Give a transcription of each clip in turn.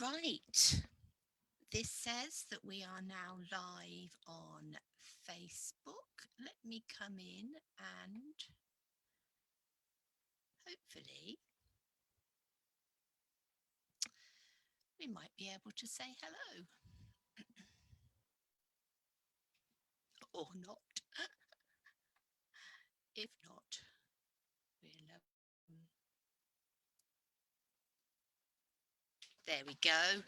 Right. This says that we are now live on Facebook. Let me come in and hopefully we might be able to say hello or not. If not, we'll there we go.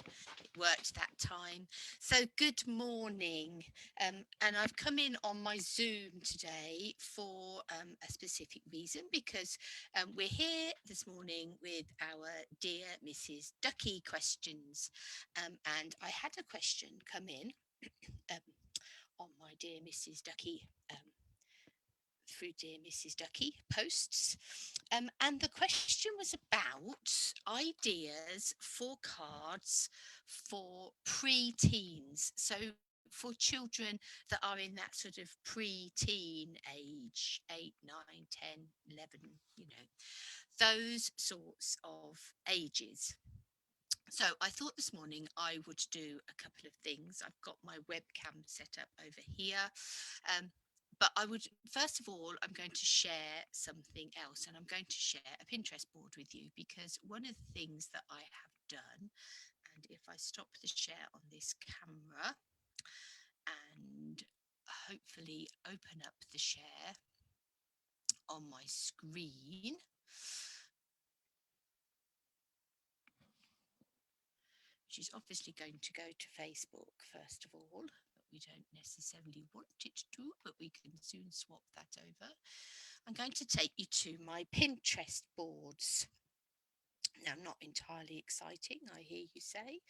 It worked that time. So good morning. And I've come in on my Zoom today for a specific reason because we're here this morning with our dear Mrs. Duckie questions. And I had a question come in um, on my dear Mrs. Duckie through Dear Mrs. Duckie posts. And the question was about ideas for cards for pre-teens. So for children that are in that sort of pre-teen age, 8, 9, 10, 11, you know, those sorts of ages. So I thought this morning I would do a couple of things. I've got my webcam set up over here. But I would, first of all, I'm going to share something else, and I'm going to share a Pinterest board with you because one of the things that I have done, and if I stop the share on this camera and hopefully open up the share on my screen, which is obviously going to go to Facebook first of all, but we don't necessarily want it to, but we can soon swap that over. I'm going to take you to my Pinterest boards. Now, not entirely exciting, I hear you say,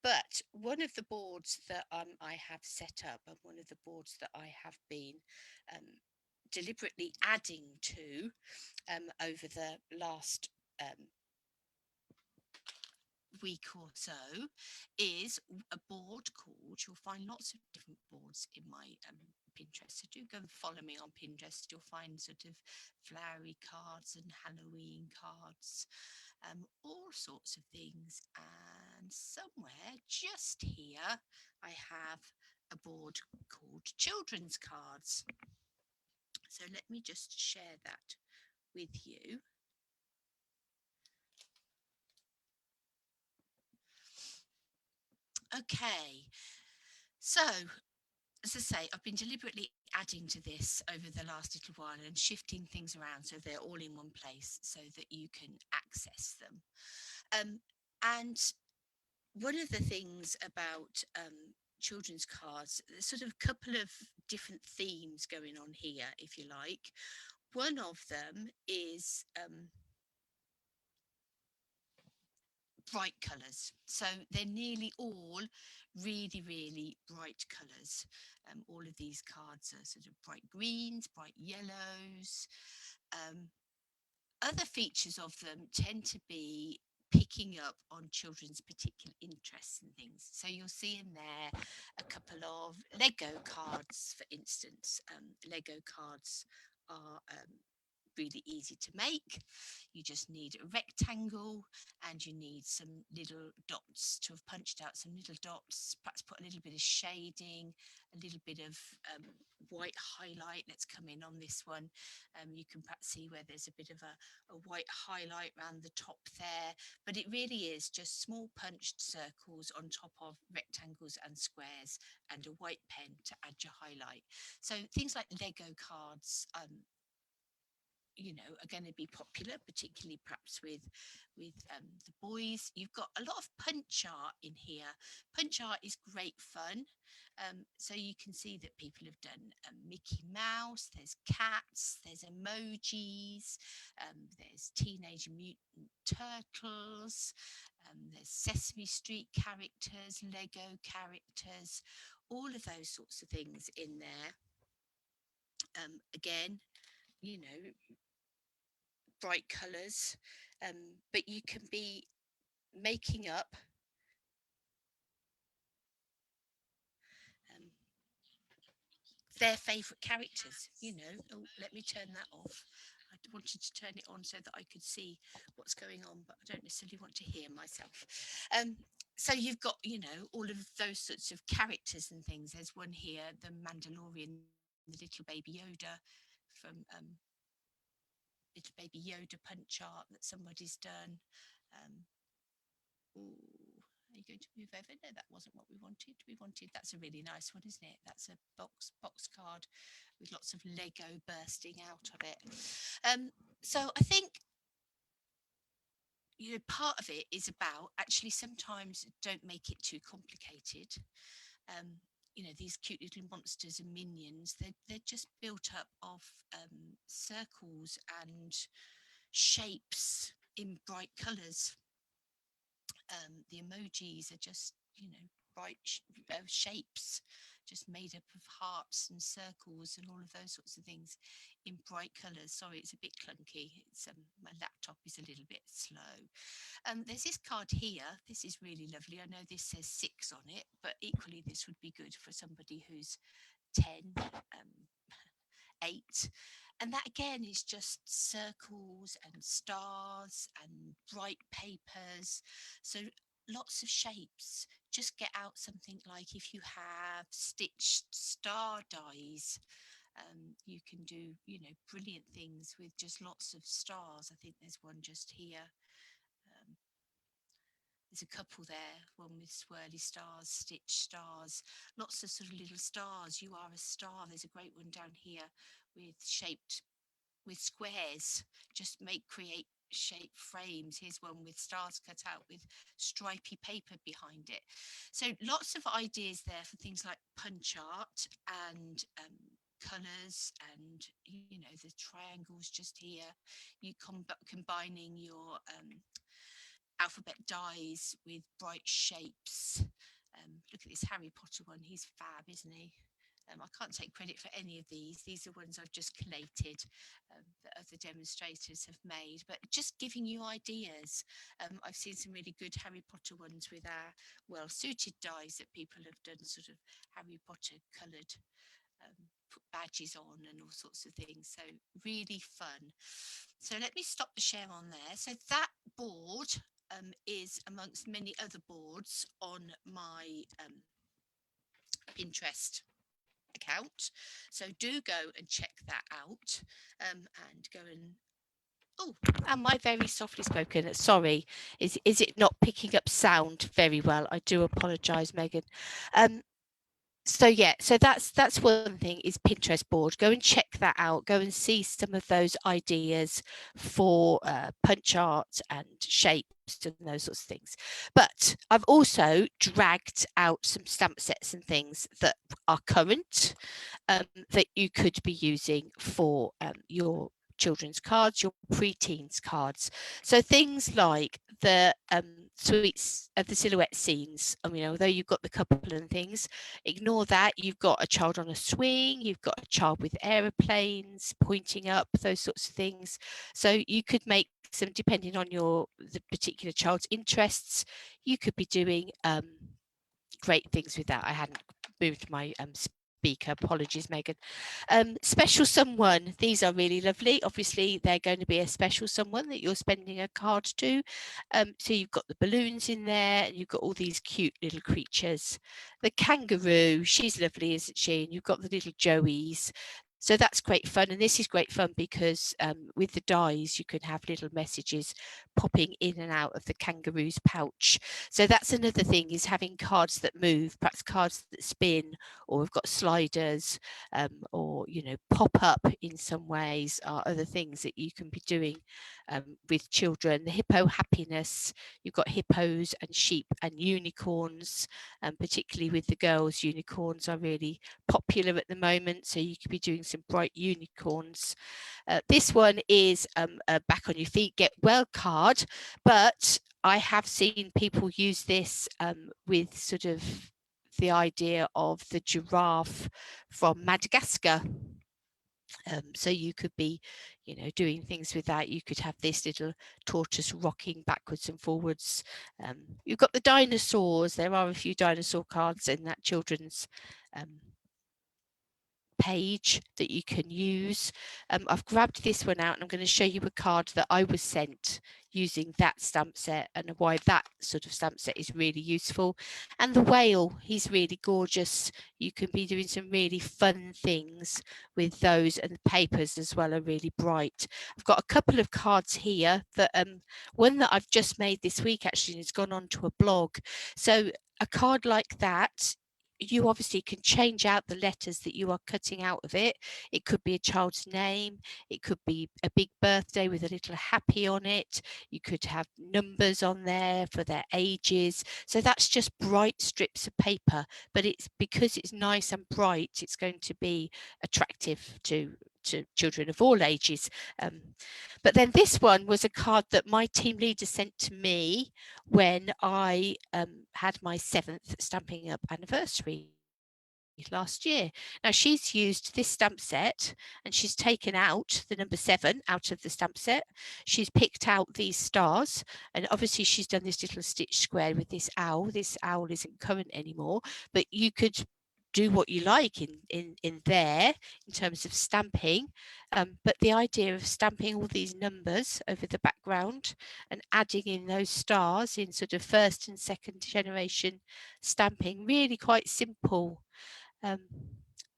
but one of the boards that I have set up and one of the boards that I have been um, deliberately adding to over the last week or so is a board called, you'll find lots of different boards in my Pinterest, so do go and follow me on Pinterest. You'll find sort of flowery cards and Halloween cards, all sorts of things, and somewhere just here I have a board called children's cards. So let me just share that with you. Okay, so as I say, I've been deliberately adding to this over the last little while and shifting things around so they're all in one place so that you can access them. And one of the things about children's cards, there's sort of a couple of different themes going on here, if you like. One of them is bright colours. So they're nearly all really, really bright colours. All of these cards are sort of bright greens, bright yellows. Other features of them tend to be picking up on children's particular interests and things. So you'll see in there a couple of Lego cards, for instance. Lego cards are really easy to make. You just need a rectangle and you need some little dots to have punched out some little dots, perhaps put a little bit of shading, a little bit of white highlight. Let's come in on this one. You can perhaps see where there's a bit of a white highlight around the top there, but it really is just small punched circles on top of rectangles and squares and a white pen to add your highlight. So things like Lego cards, you know, are going to be popular, particularly perhaps with the boys. You've got a lot of punch art in here. Punch art is great fun. So you can see that people have done Mickey Mouse, there's cats, there's emojis, there's Teenage Mutant Turtles, there's Sesame Street characters, Lego characters, all of those sorts of things in there. Again, you know, bright colours, but you can be making up um, their favourite characters, you know. Oh, let me turn that off. I wanted to turn it on so that I could see what's going on, but I don't necessarily want to hear myself. So you've got, all of those sorts of characters and things. There's one here, the Mandalorian, the little baby Yoda from little baby Yoda punch art that somebody's done. Ooh, are you going to move over? No, that wasn't what we wanted. That's a really nice one, isn't it? That's a box card with lots of Lego bursting out of it. So I think part of it is about actually sometimes don't make it too complicated. These cute little monsters and minions, they're just built up of circles and shapes in bright colours. The emojis are just, bright shapes, just made up of hearts and circles and all of those sorts of things in bright colours. Sorry, it's a bit clunky. It's my laptop is a little bit slow. There's this card here. This is really lovely. I know this says 6 on it, but equally this would be good for somebody who's 10, 8. And that again is just circles and stars and bright papers. So lots of shapes. Just get out something like, if you have stitched star dies, you can do, brilliant things with just lots of stars. I think there's one just here. There's a couple there, one with swirly stars, stitched stars, lots of sort of little stars. You are a star. There's a great one down here with squares. Just create shape frames. Here's one with stars cut out with stripy paper behind it. So lots of ideas there for things like punch art and colours, and the triangles just here. You combining your alphabet dies with bright shapes. Look at this Harry Potter one. He's fab, isn't he? I can't take credit for any of these. These are ones I've just collated that other demonstrators have made, but just giving you ideas. I've seen some really good Harry Potter ones with our well-suited dies that people have done, sort of Harry Potter coloured, put badges on and all sorts of things. So really fun. So let me stop the share on there. So that board is amongst many other boards on my Pinterest account. So do go and check that out, and go and am I very softly spoken? Sorry, is it not picking up sound very well? I do apologise, Megan. So yeah, so that's one thing, is Pinterest board. Go and check that out. Go and see some of those ideas for punch art and shapes and those sorts of things. But I've also dragged out some stamp sets and things that are current, that you could be using for your children's cards, your pre-teens cards. So things like the suites of the silhouette scenes. I mean, although you've got the couple and things, ignore that. You've got a child on a swing, you've got a child with aeroplanes pointing up, those sorts of things. So you could make some, depending on the particular child's interests, you could be doing great things with that. I hadn't moved my speaker. Apologies, Megan. Special someone. These are really lovely. Obviously, they're going to be a special someone that you're spending a card to. So you've got the balloons in there, and you've got all these cute little creatures. The kangaroo, she's lovely, isn't she? And you've got the little joeys. So that's great fun. And this is great fun because with the dies, you can have little messages popping in and out of the kangaroo's pouch. So that's another thing, is having cards that move, perhaps cards that spin, or we've got sliders, or pop up in some ways, are other things that you can be doing with children. The hippo happiness, you've got hippos and sheep and unicorns, and particularly with the girls, unicorns are really popular at the moment, so you could be doing some bright unicorns. This one is a back on your feet, get well card, but I have seen people use this with sort of the idea of the giraffe from Madagascar. So you could be, doing things with that. You could have this little tortoise rocking backwards and forwards. You've got the dinosaurs. There are a few dinosaur cards in that children's page that you can use. I've grabbed this one out and I'm going to show you a card that I was sent using that stamp set and why that sort of stamp set is really useful. And the whale, he's really gorgeous. You can be doing some really fun things with those, and the papers as well are really bright. I've got a couple of cards here that one that I've just made this week actually has gone onto a blog. So a card like that, you obviously can change out the letters that you are cutting out of it. It could be a child's name, it could be a big birthday with a little happy on it, you could have numbers on there for their ages. So that's just bright strips of paper, but it's because it's nice and bright, it's going to be attractive to children of all ages. But then this one was a card that my team leader sent to me when I had my 7th Stamping Up anniversary last year. Now she's used this stamp set and she's taken out the number 7 out of the stamp set. She's picked out these stars, and obviously she's done this little stitch square with this owl. This owl isn't current anymore, but you could do what you like in there in terms of stamping, but the idea of stamping all these numbers over the background and adding in those stars in sort of 1st and 2nd generation stamping, really quite simple.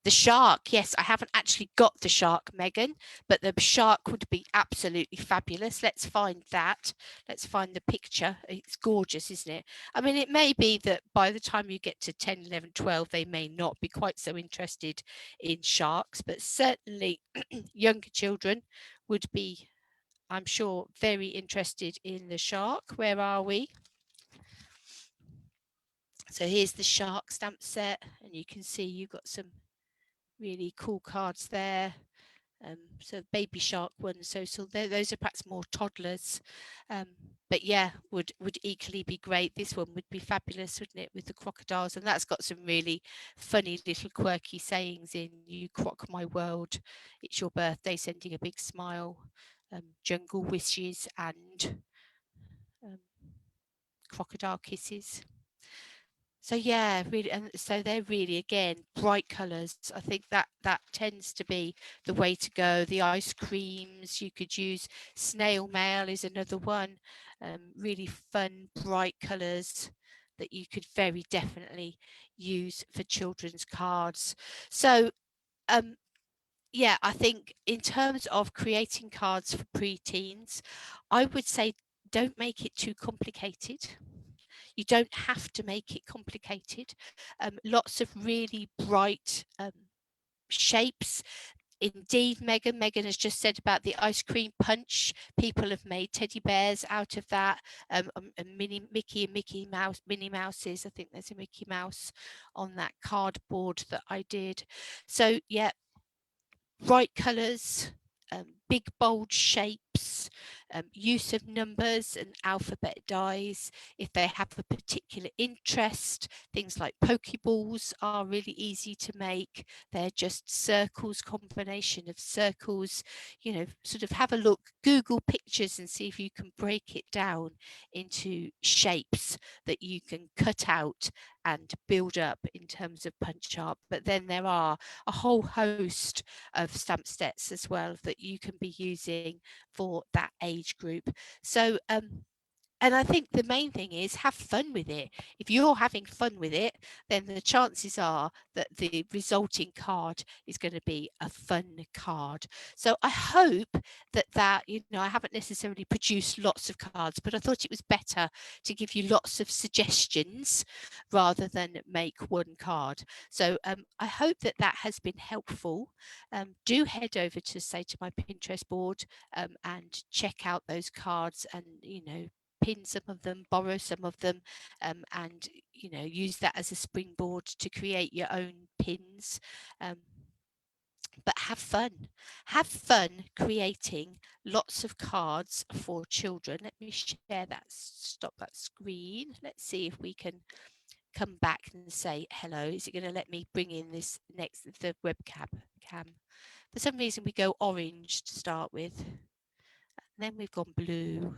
The shark, yes, I haven't actually got the shark, Megan, but the shark would be absolutely fabulous. Let's find that. Let's find the picture. It's gorgeous, isn't it? I mean, it may be that by the time you get to 10, 11, 12, they may not be quite so interested in sharks, but certainly younger children would be, I'm sure, very interested in the shark. Where are we? So here's the shark stamp set, and you can see you've got some really cool cards there. So baby shark ones, so those are perhaps more toddlers, but yeah, would equally be great. This one would be fabulous, wouldn't it, with the crocodiles? And that's got some really funny little quirky sayings in. You crock my world, it's your birthday, sending a big smile, jungle wishes, and crocodile kisses. So yeah, really, and so they're really, again, bright colours. I think that tends to be the way to go. The ice creams you could use, snail mail is another one. Really fun, bright colours that you could very definitely use for children's cards. So yeah, I think in terms of creating cards for pre-teens, I would say don't make it too complicated. You don't have to make it complicated. Lots of really bright shapes. Indeed, Megan has just said about the ice cream punch. People have made teddy bears out of that. And Mickey and Minnie Mouses. I think there's a Mickey Mouse on that cardboard that I did. So yeah, bright colours, big bold shapes, use of numbers and alphabet dies. If they have a particular interest, things like Pokeballs are really easy to make. They're just circles, combination of circles. You know, sort of have a look, Google pictures and see if you can break it down into shapes that you can cut out and build up in terms of punch art. But then there are a whole host of stamp sets as well that you can be using for that age group. So and I think the main thing is have fun with it. If you're having fun with it, then the chances are that the resulting card is going to be a fun card. So I hope that, you know, I haven't necessarily produced lots of cards, but I thought it was better to give you lots of suggestions rather than make one card. So I hope that has been helpful. Do head over to, say, to my Pinterest board and check out those cards and, you know, pin some of them, borrow some of them, and, you know, use that as a springboard to create your own pins. But have fun creating lots of cards for children. Let me share that, stop that screen. Let's see if we can come back and say hello. Is it going to let me bring in this next, the webcam? For some reason we go orange to start with, and then we've gone blue.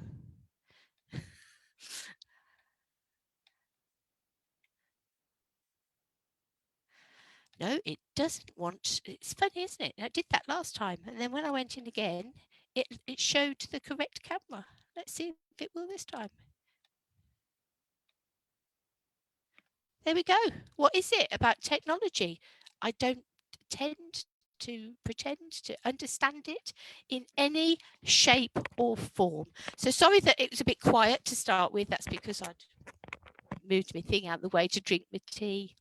No, it doesn't want. It's funny, isn't it? I did that last time, and then when I went in again, it showed the correct camera. Let's see if it will this time. There we go. What is it about technology? I don't tend to pretend to understand it in any shape or form. So sorry that it was a bit quiet to start with. That's because I'd moved my thing out of the way to drink my tea.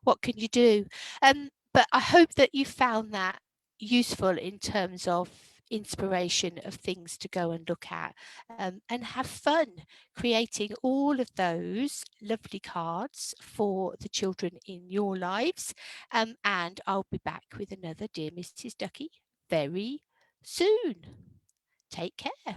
What can you do? But I hope that you found that useful in terms of inspiration of things to go and look at, and have fun creating all of those lovely cards for the children in your lives. And I'll be back with another Dear Mrs. Duckie very soon. Take care.